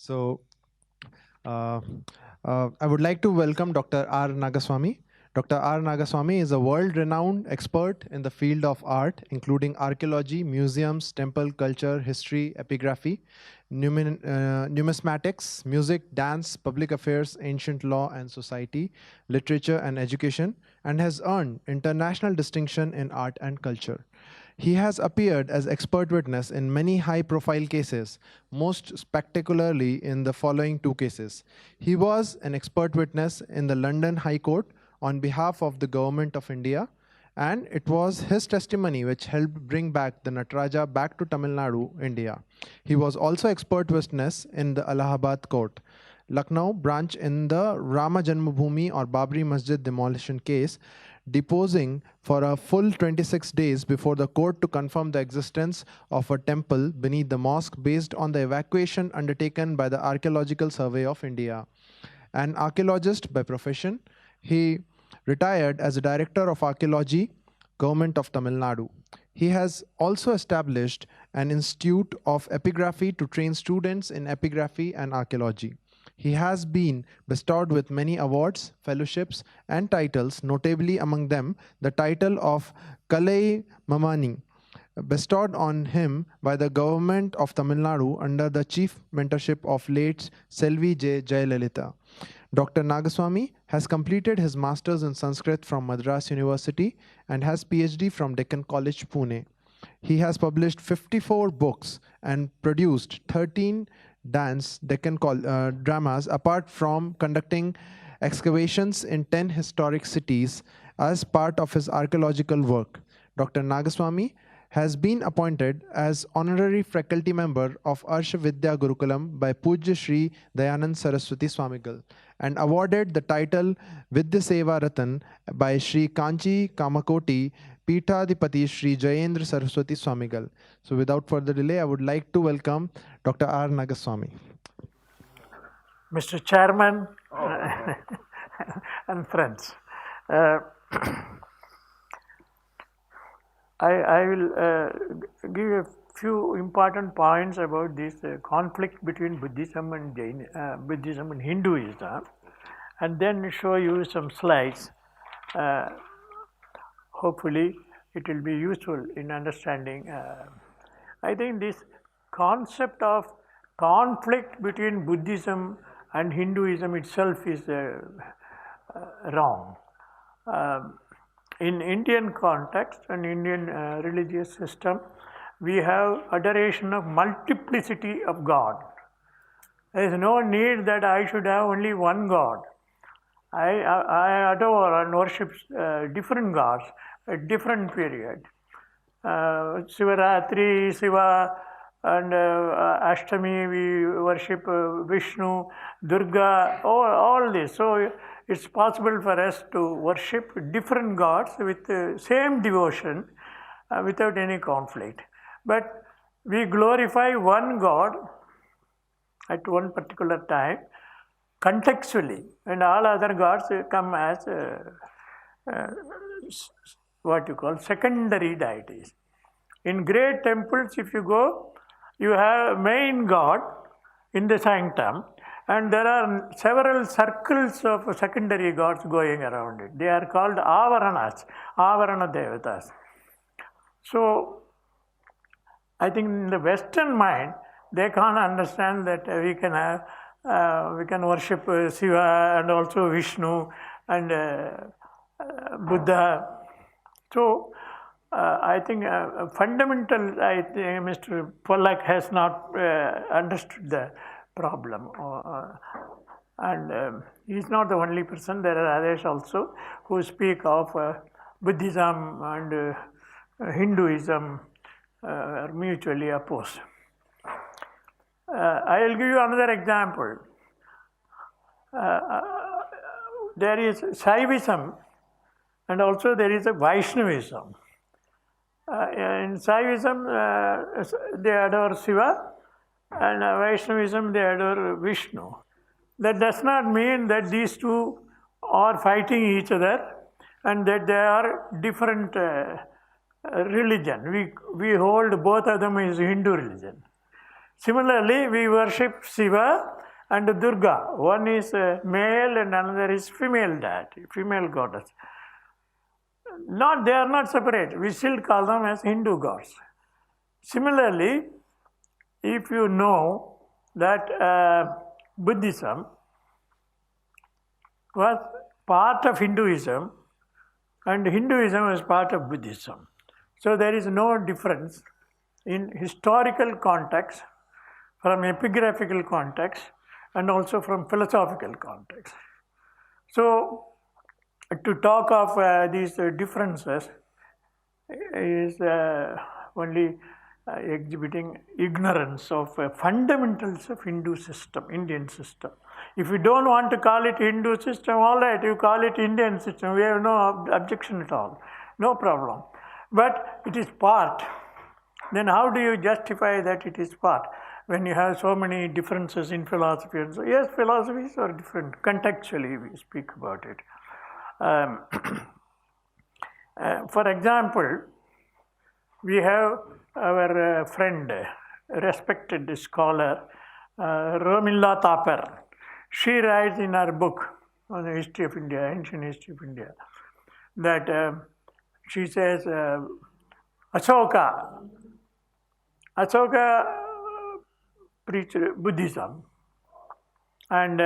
So, uh, I would like to welcome Dr. R. Nagaswamy. Dr. R. Nagaswamy is a world renowned expert in the field of art, including archaeology, museums, temple culture, history, epigraphy, numismatics, music, dance, public affairs, ancient law and society, literature, and education, and has earned international distinction in art and culture. He has appeared as expert witness in many high profile cases, most spectacularly in the following two cases. He was an expert witness in the London High Court on behalf of the Government of India, and it was his testimony which helped bring back the Nataraja back to Tamil Nadu, India. He was also expert witness in the Allahabad Court. Lucknow branch in the Rama Janmabhoomi or Babri Masjid demolition case, deposing for a full 26 days before the court to confirm the existence of a temple beneath the mosque based on the evacuation undertaken by the Archaeological Survey of India. An archaeologist by profession, he retired as a director of archaeology, Government of Tamil Nadu. He has also established an institute of epigraphy to train students in epigraphy and archaeology. He has been bestowed with many awards, fellowships, and titles, notably among them the title of Kalai Mamani, bestowed on him by the government of Tamil Nadu under the chief mentorship of late Selvi J. Jayalalitha. Dr. Nagaswamy has completed his master's in Sanskrit from Madras University and has PhD from Deccan College, Pune. He has published 54 books and produced 13 dance Deccan dramas, apart from conducting excavations in 10 historic cities as part of his archaeological work. Dr. Nagaswamy has been appointed as honorary faculty member of Arsha Vidya Gurukulam by Pujya Sri Dayanand Saraswati Swamigal and awarded the title Vidya Seva Ratan by Sri Kanchi Kamakoti Peethadipati Sri Jayendra Saraswati Swamigal. So without further delay, I would like to welcome Dr. R. Nagaswamy. Mr. Chairman and friends, I will give a few important points about this conflict between Buddhism and Hinduism, and then show you some slides. Hopefully, it will be useful in understanding. I think this concept of conflict between Buddhism and Hinduism itself is wrong. In Indian context and Indian religious system, we have adoration of multiplicity of God. There is no need that I should have only one God. I adore and worship different gods at different period. Shivaratri, Shiva, and Ashtami, we worship Vishnu, Durga, all this. So it's possible for us to worship different gods with the same devotion without any conflict. But we glorify one God at one particular time contextually, and all other gods come as what you call secondary deities. In great temples, if you go, you have main god in the sanctum, and there are several circles of secondary gods going around it. They are called avaranas, avarana devatas. So, I think in the Western mind, they can't understand that we can worship Shiva and also Vishnu and Buddha. So, I think fundamental, I think Mr. Pollack has not understood the problem. And he's not the only person, there are others also who speak of Buddhism and Hinduism are mutually opposed. I will give you another example. There is Shaivism and also there is a Vaishnavism. In Shaivism, they adore Shiva, and Vaishnavism, they adore Vishnu. That does not mean that these two are fighting each other and that they are different religion. We hold both of them as Hindu religion. Similarly, we worship Shiva and Durga. One is male and another is female deity, female goddess. They are not separate. We still call them as Hindu gods. Similarly, if you know that Buddhism was part of Hinduism and Hinduism was part of Buddhism. So there is no difference in historical context, from epigraphical context, and also from philosophical context. So to talk of these differences is only exhibiting ignorance of fundamentals of Hindu system, Indian system. If you don't want to call it Hindu system, all right, you call it Indian system. We have no objection at all, no problem. But it is part. Then how do you justify that it is part? When you have so many differences in philosophy and so, yes, philosophies are different. Contextually, we speak about it. For example, we have our friend, respected scholar, Romilla Thapar. She writes in her book on the history of India, ancient history of India, that she says Ashoka preached Buddhism, and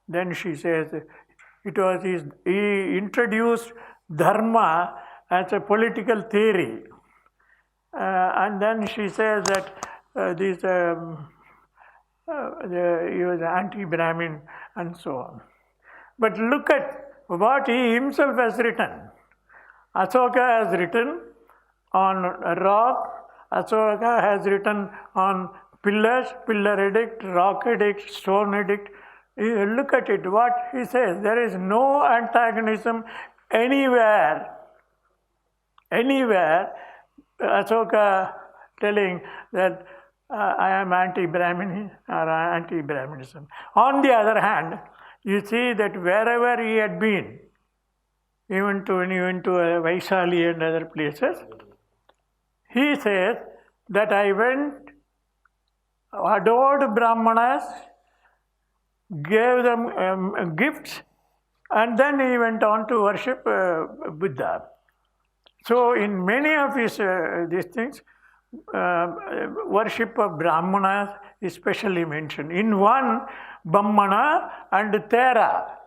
then she says he introduced dharma as a political theory, and then she says that he was anti-Brahmin and so on. But look at what he himself has written. Ashoka has written on a rock, Ashoka has written on pillars, pillar edict, rock edict, stone edict. Look at it, what he says. There is no antagonism anywhere. Ashoka telling that I am anti-Brahmin or anti-Brahminism. On the other hand, you see that wherever he had been, even when he went to Vaishali and other places, he says that I went, adored Brahmanas, gave them gifts, and then he went on to worship Buddha. So in many of his these things, worship of Brahmanas is specially mentioned. In one, Brahmana and Tera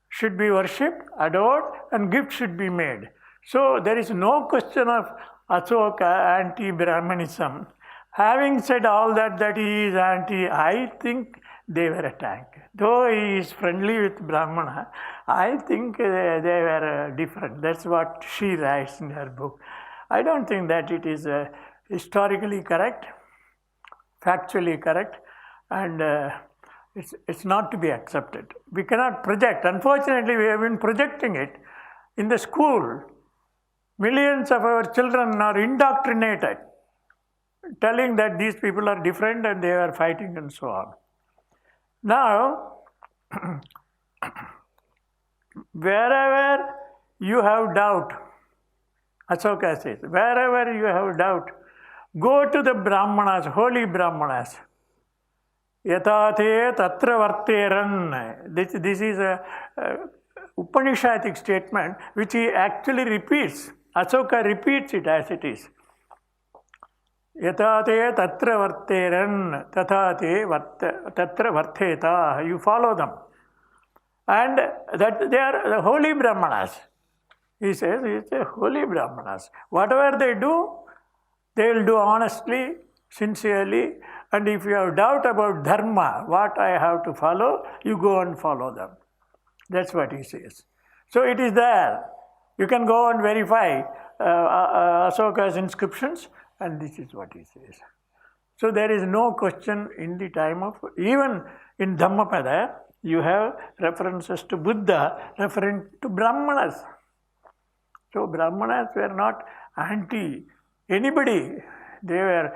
should be worshipped, adored, and gifts should be made. So there is no question of Ashoka anti-Brahmanism. Having said all that he is anti, I think they were a tank. Though he is friendly with Brahmana, I think they were different. That's what she writes in her book. I don't think that it is historically correct, factually correct, and it's not to be accepted. We cannot project. Unfortunately, we have been projecting it in the school. Millions of our children are indoctrinated, telling that these people are different and they are fighting and so on. Now, wherever you have doubt, Ashoka says, wherever you have doubt, go to the Brahmanas, holy Brahmanas. Yatate tatra varteran. This is a Upanishadic statement which he actually repeats. Ashoka repeats it as it is. Yatate tatra varteran, tathate tatra varteta. You follow them. And that they are the holy Brahmanas. He says, it's a holy Brahmanas. Whatever they do, they will do honestly, sincerely. And if you have doubt about dharma, what I have to follow, you go and follow them. That's what he says. So it is there. You can go and verify Ashoka's inscriptions, and this is what he says. So there is no question in the time of, even in Dhammapada, you have references to Buddha referring to Brahmanas. So Brahmanas were not anti anybody. They were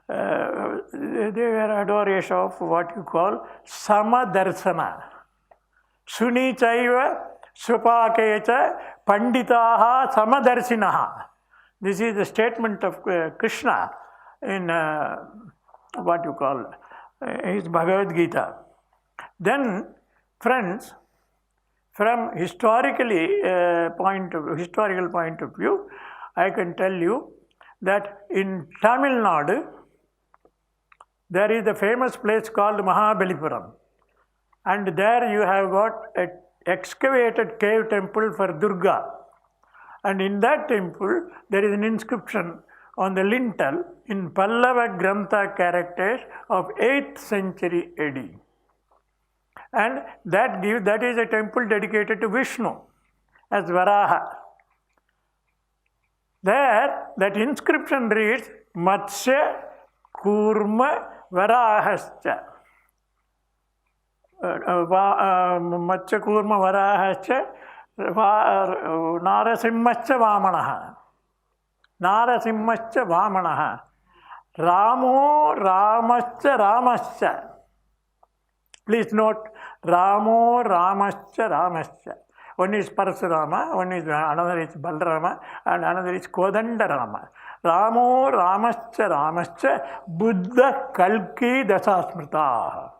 adoration of what you call Samadarsana. Suni chaiva supakecha panditaha samadarsinaha. This is the statement of Krishna in what you call his Bhagavad Gita. Then, friends, from historical point of view, I can tell you that in Tamil Nadu, there is a famous place called Mahabalipuram, and there you have got an excavated cave temple for Durga, and in that temple there is an inscription on the lintel in Pallava Grantha characters of 8th century AD. And that is a temple dedicated to Vishnu as Varaha. There, that inscription reads Matsya Kurma Varahascha. Matsya Kurma Varahascha Narasimhascha Vamanaha. Narasimhascha Vamanaha. Ramo Ramascha Ramascha. Please note, Ramo Ramascha Ramascha. One is Parasurama, another is Balarama, and another is Kodandarama. Ramo Ramascha Ramascha Buddha Kalki Dasasmrita.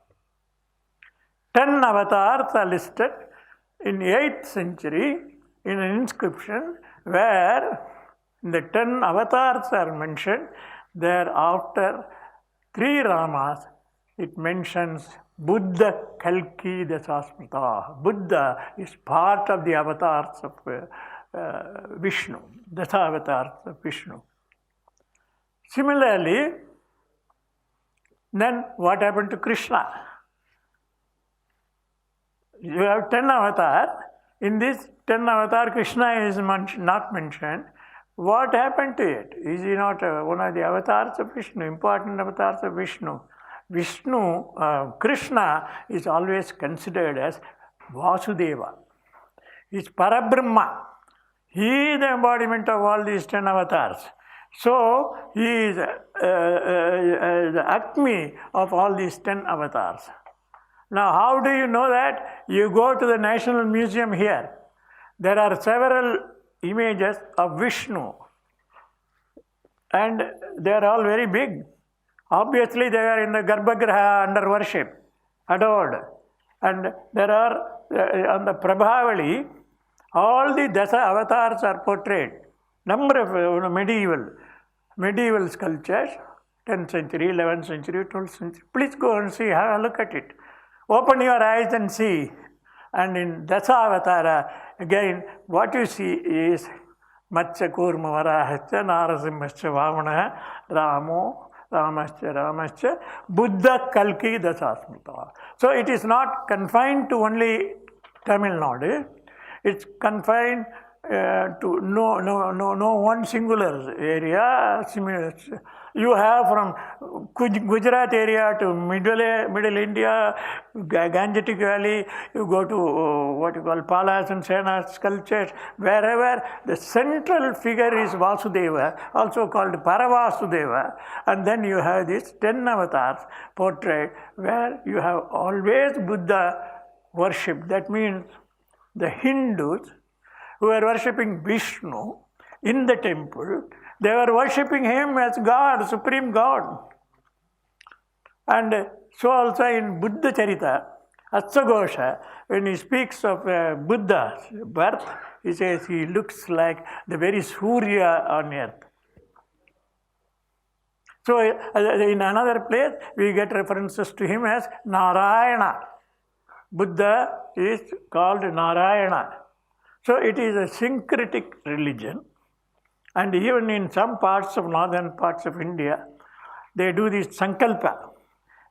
10 avatars are listed in 8th century in an inscription where the 10 avatars are mentioned. Thereafter 3 Ramas, it mentions Buddha Kalki Dasasmita. Buddha is part of the avatars of Vishnu, Dasa avatars of Vishnu. Similarly, then what happened to Krishna? You have 10 avatars. In this 10 avatar, Krishna is not mentioned. What happened to it? Is he not one of the avatars of Vishnu, important avatars of Vishnu? Krishna is always considered as Vasudeva. He is Parabrahma. He is the embodiment of all these 10 avatars. So, he is the Acme of all these 10 avatars. Now, how do you know that? You go to the National Museum here. There are several images of Vishnu, and they are all very big. Obviously, they are in the Garbhagriha under worship, adored. And there are, on the Prabhavali, all the Dasa avatars are portrayed. Number of medieval sculptures, 10th century, 11th century, 12th century. Please go and see, have a look at it. Open your eyes and see. And in Dasa Avatara, again, what you see is Matsya Kurma Varahascha Narasimhascha Vamanaha Ramo Ramascha Buddha Kalki Dasasmrita. So it is not confined to only Tamil Nadu. It's confined to no one singular area. You have from Gujarat area to Middle India, Gangetic Valley, you go to what you call Palas and Sena sculptures, wherever the central figure is Vasudeva, also called Paravasudeva, and then you have these 10 avatars portrayed where you have always Buddha worship. That means the Hindus who were worshipping Vishnu in the temple, they were worshipping him as God, Supreme God. And so also in Buddha Charita, Atsagosha, when he speaks of Buddha's birth, he says he looks like the very Surya on earth. So in another place, we get references to him as Narayana. Buddha is called Narayana. So it is a syncretic religion. And even in some parts of northern parts of India, they do this sankalpa.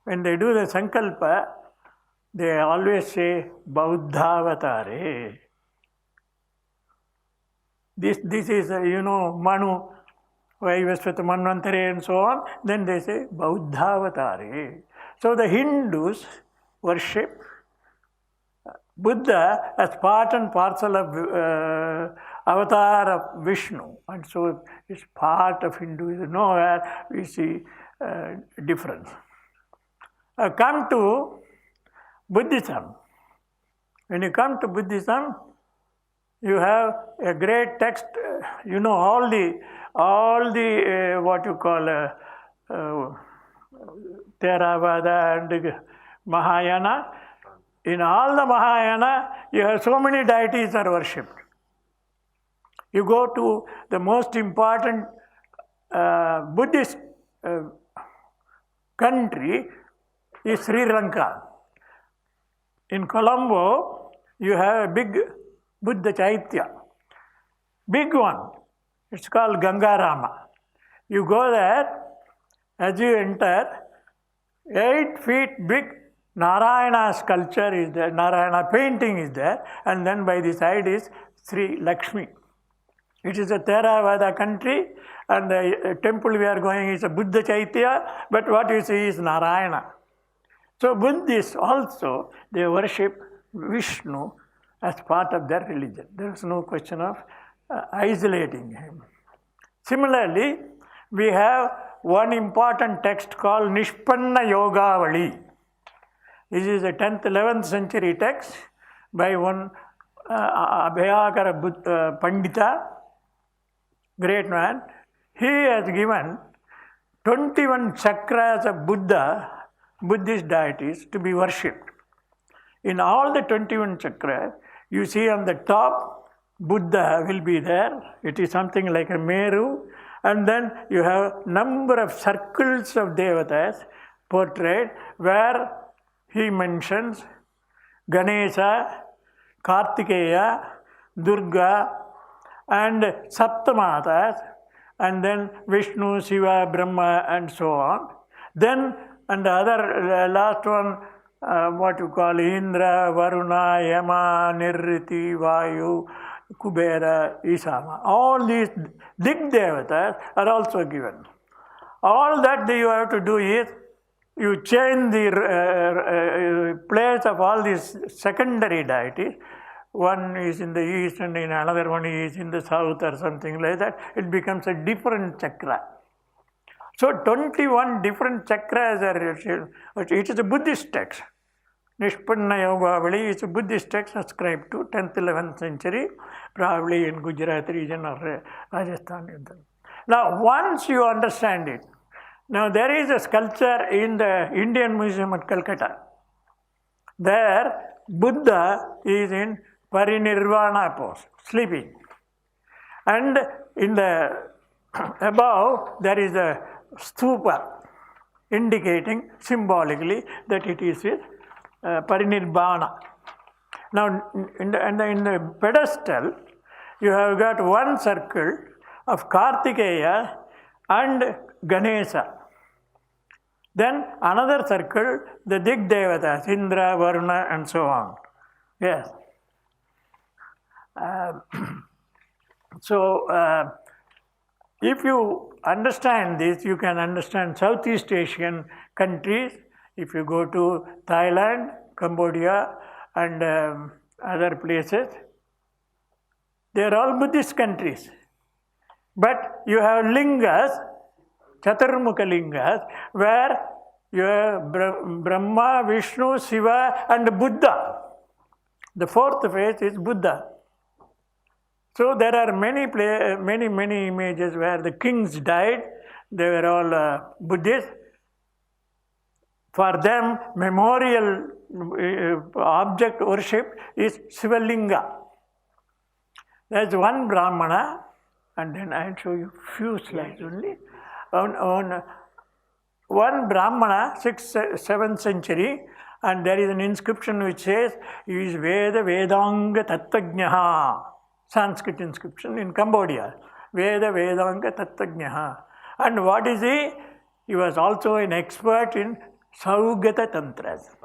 When they do the sankalpa, they always say Bauddhavatare. This is, Manu, Vaivasvata Manvantare and so on. Then they say Bauddhavatare. So the Hindus worship Buddha as part and parcel of avatar of Vishnu, and so it's part of Hinduism. Nowhere we see difference. Come to Buddhism. When you come to Buddhism, you have a great text. All the what you call Theravada and Mahayana. In all the Mahayana, you have so many deities are worshipped. You go to the most important Buddhist country is Sri Lanka. In Colombo, you have a big Buddha Chaitya, big one. It's called Gangarama. You go there, as you enter, 8 feet big Narayana sculpture is there, Narayana painting is there, and then by the side is Sri Lakshmi. It is a Theravada country, and the temple we are going is a Buddha Chaitya, but what you see is Narayana. So Buddhists also, they worship Vishnu as part of their religion. There is no question of isolating him. Similarly, we have one important text called Nishpanna Yogavali. This is a 10th, 11th century text by one Abhayakara Pandita, great man. He has given 21 chakras of Buddhist deities to be worshipped. In all the 21 chakras, you see on the top, Buddha will be there. It is something like a Meru. And then you have number of circles of devatas portrayed where he mentions Ganesha, Kartikeya, Durga, and Saptamatas, and then Vishnu, Shiva, Brahma, and so on. Then, and the other last one, what you call Indra, Varuna, Yama, Nirriti, Vayu, Kubera, Isama. All these Dig Devatas are also given. All that you have to do is, you change the place of all these secondary deities. One is in the east and in another one is in the south or something like that. It becomes a different chakra. So 21 different chakras are, it is a Buddhist text. Nishpanna Yogavali is a Buddhist text ascribed to 10th, 11th century, probably in Gujarat region or Rajasthan. Now, once you understand it, now there is a sculpture in the Indian Museum at Calcutta. There, Buddha is in Parinirvana pose, sleeping. And in the above, there is a stupa indicating symbolically that it is his Parinirvana. Now, in the pedestal, you have got one circle of Kartikeya and Ganesha. Then another circle, the Dig Devatas, Indra, Varuna, and so on. Yes. If you understand this, you can understand Southeast Asian countries. If you go to Thailand, Cambodia, and other places, they are all Buddhist countries. But you have lingas, Chaturmukha lingas, where you have Brahma, Vishnu, Shiva, and Buddha. The fourth face is Buddha. So there are many images where the kings died. They were all Buddhist. For them, memorial object worship is Shivalinga. There's one Brahmana, and then I'll show you few slides only. On one Brahmana, 6th, 7th century, and there is an inscription which says, he is Veda Vedanga Tattvajnaha, Sanskrit inscription in Cambodia. Veda Vedanga Tattvajnaha. And what is he? He was also an expert in Saugata Tantras.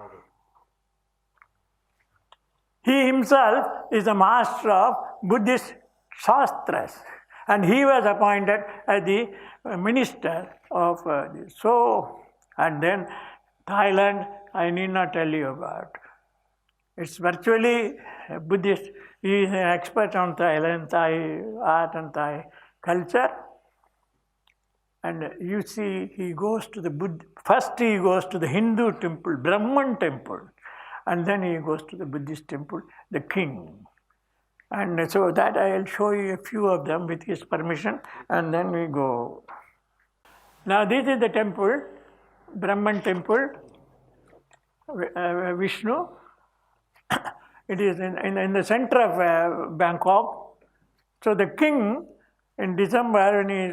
He himself is a master of Buddhist Shastras, and he was appointed as the minister of this. So, and then Thailand, I need not tell you about. It's virtually Buddhist. He is an expert on Thailand, Thai art and Thai culture. And you see, he goes to the Buddha. First he goes to the Hindu temple, Brahman temple. And then he goes to the Buddhist temple, the king. And so that I will show you a few of them with his permission, and then we go. Now this is the temple Brahman temple, Vishnu. It is in the center of Bangkok. So the king in December, when he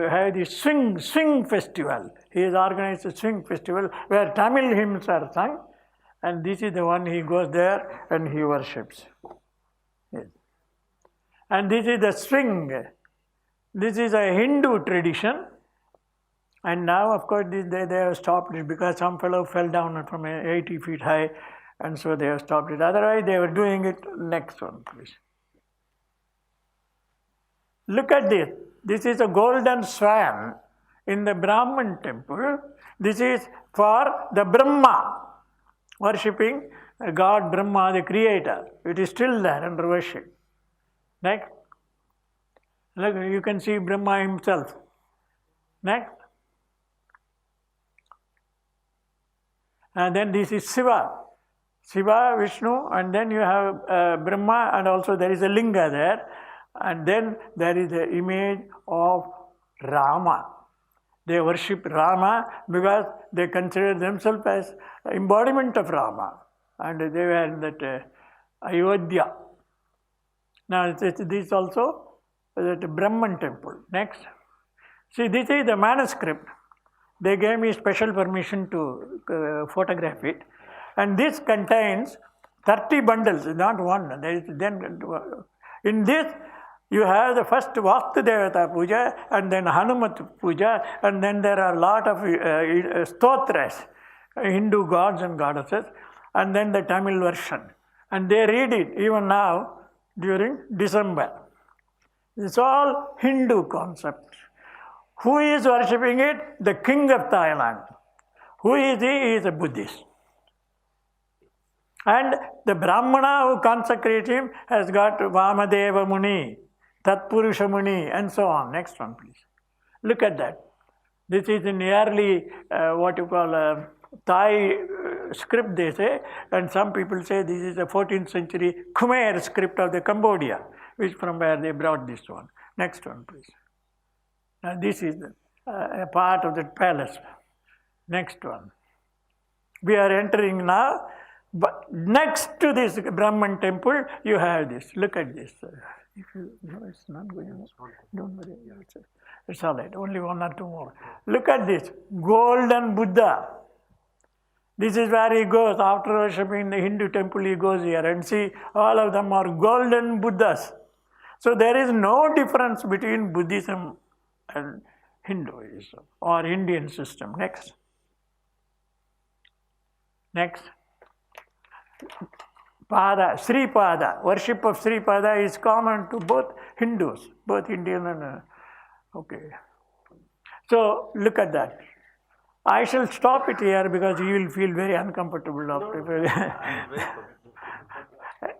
had the swing festival, he has organized a swing festival where Tamil hymns are sung, and this is the one he goes there and he worships. Yes. And this is the swing. This is a Hindu tradition. And now, of course, they have stopped it because some fellow fell down from 80 feet high, and so they have stopped it. Otherwise, they were doing it. Next one, please. Look at this. This is a golden swan in the Brahman temple. This is for the Brahma, worshipping God Brahma, the creator. It is still there under worship. Next. Look, you can see Brahma himself. Next. And then this is Shiva. Shiva, Vishnu, and then you have Brahma, and also there is a linga there. And then there is the image of Rama. They worship Rama because they consider themselves as embodiment of Rama. And they were in that Ayodhya. Now this also the Brahman temple. Next. See, this is the manuscript. They gave me special permission to photograph it. And this contains 30 bundles, not one. Then in this, you have the first Vastu Devata Puja, and then Hanumat Puja, and then there are a lot of stotras, Hindu gods and goddesses, and then the Tamil version. And they read it even now during December. It's all Hindu concept. Who is worshipping it? The king of Thailand. Who is he? He is a Buddhist. And the Brahmana who consecrates him has got Vamadeva Muni, Tatpurusha Muni, and so on. Next one, please. Look at that. This is in early, what you call Thai script, they say, and some people say this is a 14th century Khmer script of the Cambodia, which from where they brought this one. Next one, please. Now this is a part of the palace. Next one. We are entering now, but next to this Brahman temple, you have this. Look at this. If you know it's not going on, don't worry. It's all right. Only one or two more. Look at this. Golden Buddha. This is where he goes. After worshipping the Hindu temple, he goes here and see all of them are golden Buddhas. So there is no difference between Buddhism and Hinduism or Indian system. Next. Next. Pada, Sri Pada. Worship of Sri Pada is common to both Hindus, both Indian and okay. So look at that. I shall stop it here because you will feel very uncomfortable after.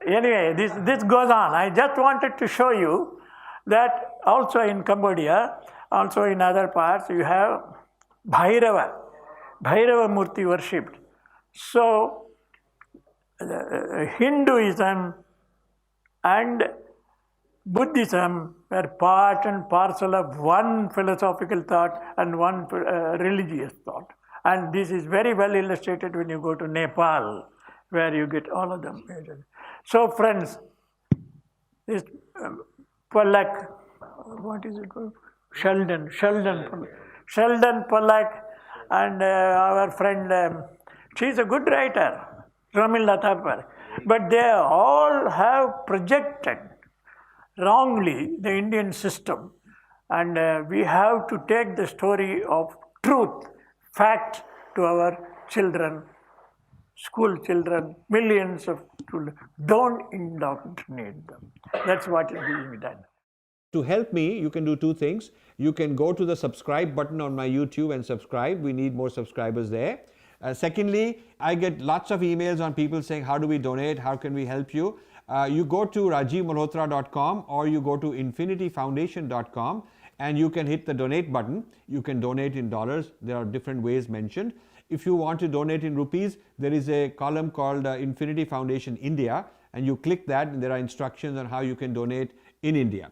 Anyway, this goes on. I just wanted to show you that also in Cambodia, also in other parts, you have Bhairava Murti worshipped. So Hinduism and Buddhism were part and parcel of one philosophical thought and one religious thought. And this is very well illustrated when you go to Nepal, where you get all of them. So friends, this Pollack, what is it called? Sheldon Pollack, and our friend, she's a good writer, Ramila Thapar, but they all have projected wrongly the Indian system, and we have to take the story of truth, fact to our children, school children, millions of children. Don't indoctrinate them. That's what is being done. To help me, you can do two things. You can go to the subscribe button on my YouTube and subscribe. We need more subscribers there. Secondly, I get lots of emails on people saying, how do we donate? How can we help you? You go to rajivmalhotra.com or you go to infinityfoundation.com and you can hit the donate button. You can donate in dollars. There are different ways mentioned. If you want to donate in rupees, there is a column called Infinity Foundation India, and you click that and there are instructions on how you can donate in India.